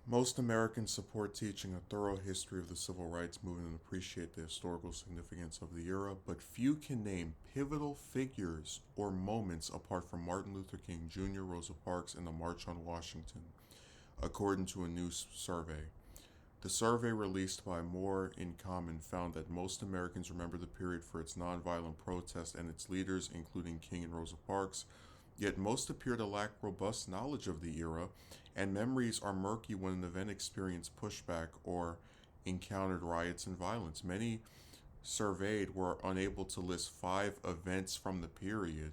Most Americans support teaching a thorough history of the civil rights movement and appreciate the historical significance of the era, but few can name pivotal figures or moments apart from Martin Luther King Jr., Rosa Parks, and the March on Washington, according to a new survey. The survey released by More in Common found that most Americans remember the period for its nonviolent protest and its leaders, including King and Rosa Parks, yet most appear to lack robust knowledge of the era, and memories are murky when an event experienced pushback or encountered riots and violence. Many surveyed were unable to list 5 events from the period.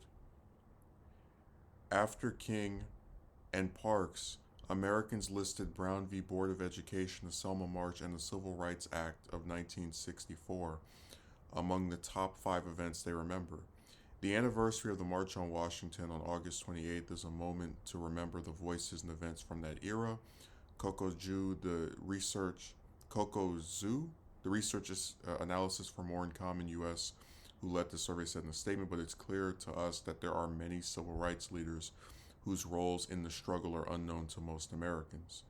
After King and Parks, Americans listed Brown v. Board of Education, the Selma March, and the Civil Rights Act of 1964 among the top 5 events they remember. The anniversary of the March on Washington on August 28th is a moment to remember the voices and events from that era. Coco Zoo, the research, Coco Zoo, the research analysis for More in Common U.S., who led the survey, said in a statement, but it's clear to us that there are many civil rights leaders whose roles in the struggle are unknown to most Americans.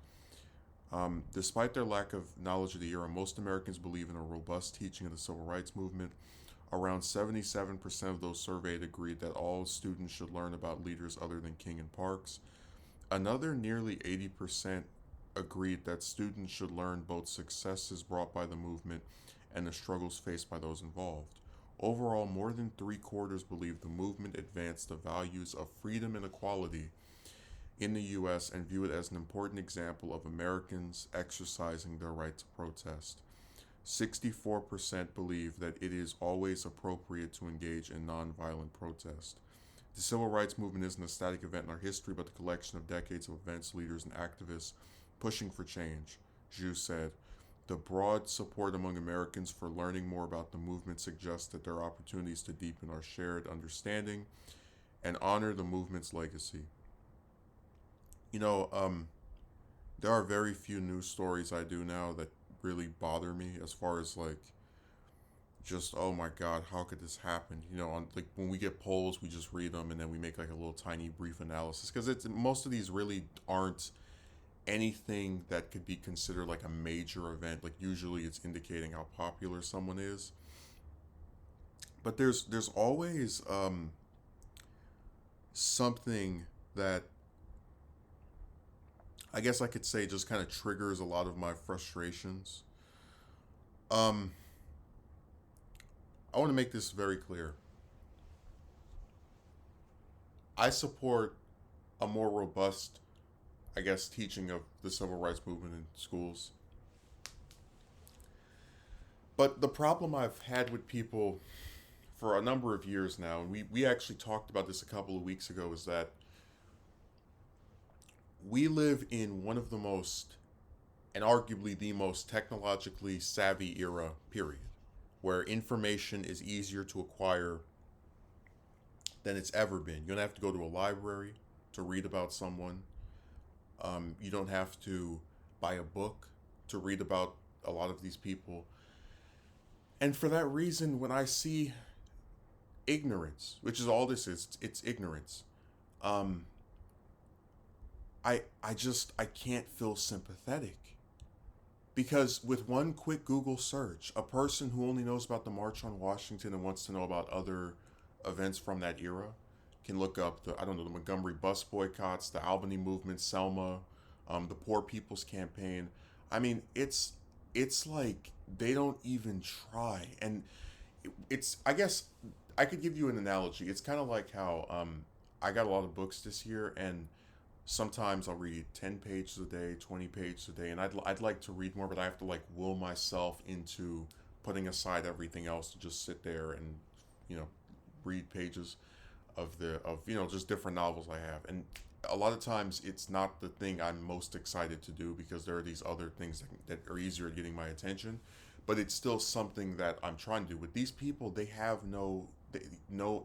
Despite their lack of knowledge of the era, most Americans believe in a robust teaching of the civil rights movement. Around 77% of those surveyed agreed that all students should learn about leaders other than King and Parks. Another nearly 80% agreed that students should learn both successes brought by the movement and the struggles faced by those involved. Overall, more than 3/4 believe the movement advanced the values of freedom and equality in the U.S. and view it as an important example of Americans exercising their right to protest. 64% believe that it is always appropriate to engage in nonviolent protest. The civil rights movement isn't a static event in our history, but the collection of decades of events, leaders, and activists pushing for change. Zhu said, the broad support among Americans for learning more about the movement suggests that there are opportunities to deepen our shared understanding and honor the movement's legacy. You know, there are very few news stories I do now that really bother me as far as like just oh my god, how could this happen? You know, on like when we get polls, we just read them and then we make like a little tiny brief analysis because it's most of these really aren't anything that could be considered like a major event. Like usually it's indicating how popular someone is. But there's always something that I guess I could say just kind of triggers a lot of my frustrations. Um I want to make this very clear. I support a more robust, I guess, teaching of the civil rights movement in schools. But the problem I've had with people for a number of years now, and we actually talked about this a couple of weeks ago, is that we live in one of the most, and arguably the most technologically savvy era, period, where information is easier to acquire than it's ever been. You don't have to go to a library to read about someone. You don't have to buy a book to read about a lot of these people. And for that reason, when I see ignorance, which is all this is, it's ignorance. Um, I can't feel sympathetic because with one quick Google search, a person who only knows about the March on Washington and wants to know about other events from that era can look up the I don't know the Montgomery bus boycotts, the Albany movement, Selma, the Poor People's Campaign. I mean, it's like they don't even try, and it's I guess I could give you an analogy. It's kind of like how I got a lot of books this year, and sometimes I'll read 10 pages a day, 20 pages a day, and I'd like to read more, but I have to like will myself into putting aside everything else to just sit there and you know read pages of just different novels I have. And a lot of times it's not the thing I'm most excited to do because there are these other things that are easier at getting my attention, but it's still something that I'm trying to do. With these people, they have no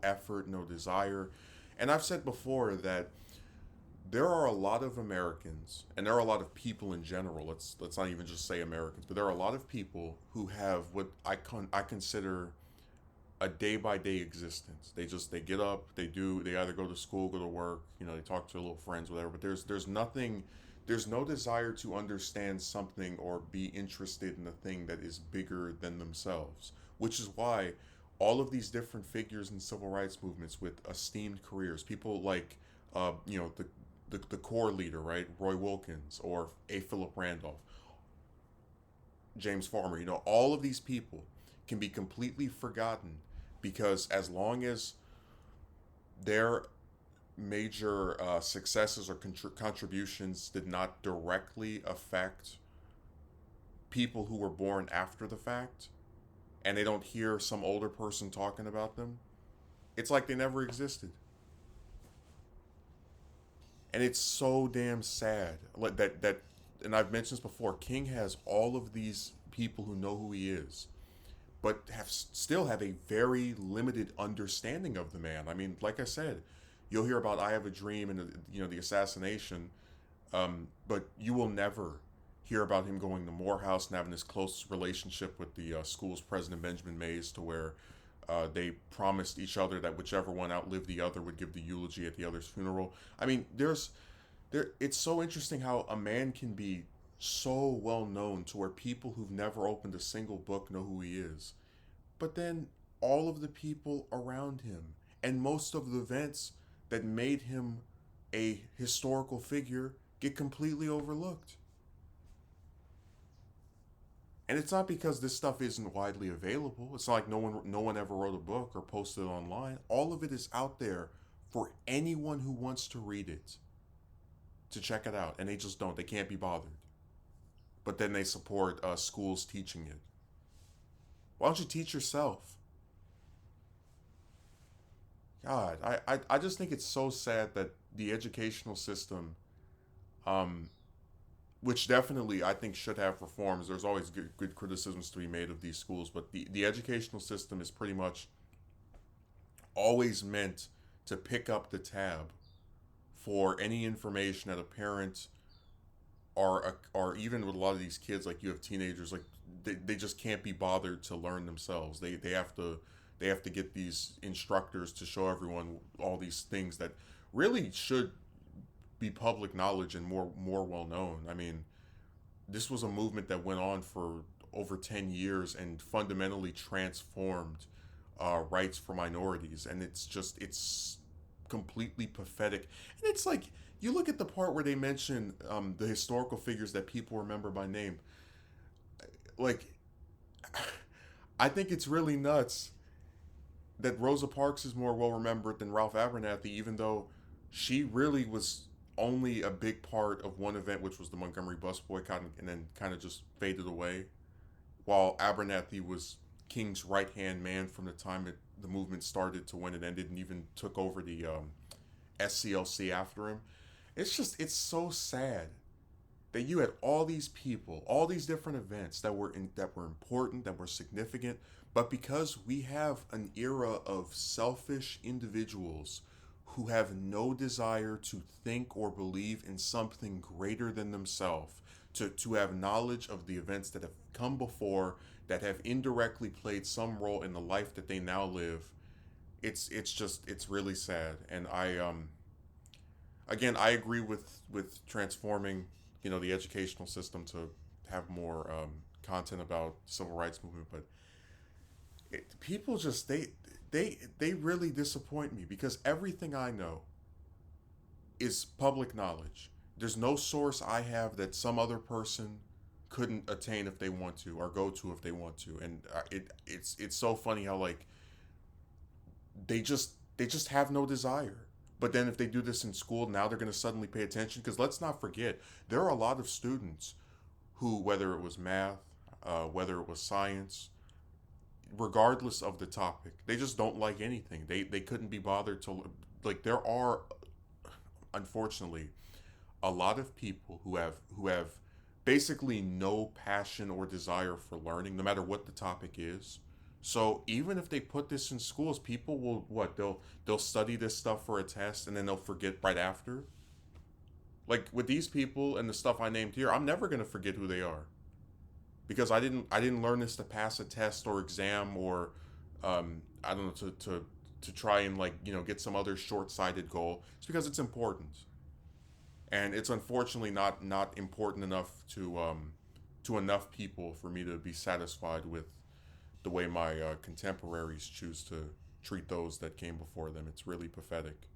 effort, no desire. And I've said before that there are a lot of Americans, and there are a lot of people in general. Let's not even just say Americans, but there are a lot of people who have what I consider a day by day existence. They get up, they either go to school, go to work, they talk to their little friends, whatever. But there's nothing There's no desire to understand something or be interested in a thing that is bigger than themselves, which is why all of these different figures in civil rights movements with esteemed careers, people like, the core leader, right, Roy Wilkins, or A. Philip Randolph, James Farmer, all of these people can be completely forgotten because as long as their major successes or contributions did not directly affect people who were born after the fact, and they don't hear some older person talking about them, it's like they never existed. And it's so damn sad that and I've mentioned this before. King has all of these people who know who he is, but still have a very limited understanding of the man. I mean, like I said, you'll hear about "I Have a Dream" and the assassination, but you will never hear about him going to Morehouse and having this close relationship with the school's president Benjamin Mays, to where they promised each other that whichever one outlived the other would give the eulogy at the other's funeral. I mean, there. It's so interesting how a man can be so well known to where people who've never opened a single book know who he is, but then all of the people around him and most of the events that made him a historical figure get completely overlooked. And it's not because this stuff isn't widely available. It's not like no one ever wrote a book or posted it online. All of it is out there for anyone who wants to read it to check it out, and they just don't. They can't be bothered. But then they support schools teaching it. Why don't you teach yourself? God, I just think it's so sad that the educational system, um, which definitely I think should have reforms. There's always good criticisms to be made of these schools, but the educational system is pretty much always meant to pick up the tab for any information that a parent or even with a lot of these kids, like you have teenagers, like they just can't be bothered to learn themselves. They have to get these instructors to show everyone all these things that really should be public knowledge and more well known. I mean, this was a movement that went on for over 10 years and fundamentally transformed rights for minorities, and it's completely pathetic. And it's like, you look at the part where they mention the historical figures that people remember by name. Like, I think it's really nuts that Rosa Parks is more well remembered than Ralph Abernathy, even though she really was only a big part of one event, which was the Montgomery bus boycott, and then kind of just faded away. While Abernathy was King's right hand man from the time the movement started to when it ended, and even took over the SCLC after him. It's so sad that you had all these people, all these different events that were important, that were significant, but because we have an era of selfish individuals who have no desire to think or believe in something greater than themselves, to have knowledge of the events that have come before, that have indirectly played some role in the life that they now live. It's really sad. And I agree with transforming, the educational system to have more content about civil rights movement. But people just they really disappoint me because everything I know is public knowledge. There's no source I have that some other person couldn't attain if they want to, or go to if they want to. And it's so funny how, like, they just have no desire. But then if they do this in school, now they're going to suddenly pay attention, because let's not forget, there are a lot of students who, whether it was math, whether it was science, regardless of the topic, they just don't like anything. They couldn't be bothered to, like, there are, unfortunately, a lot of people who have basically no passion or desire for learning, no matter what the topic is. So even if they put this in schools, people will, what, they'll study this stuff for a test and then they'll forget right after. Like with these people and the stuff I named here, I'm never gonna forget who they are, because I didn't learn this to pass a test or exam, or I don't know, to try and, like, get some other short sighted goal. It's because it's important. and it's unfortunately not important enough to enough people for me to be satisfied with the way my contemporaries choose to treat those that came before them. It's really pathetic.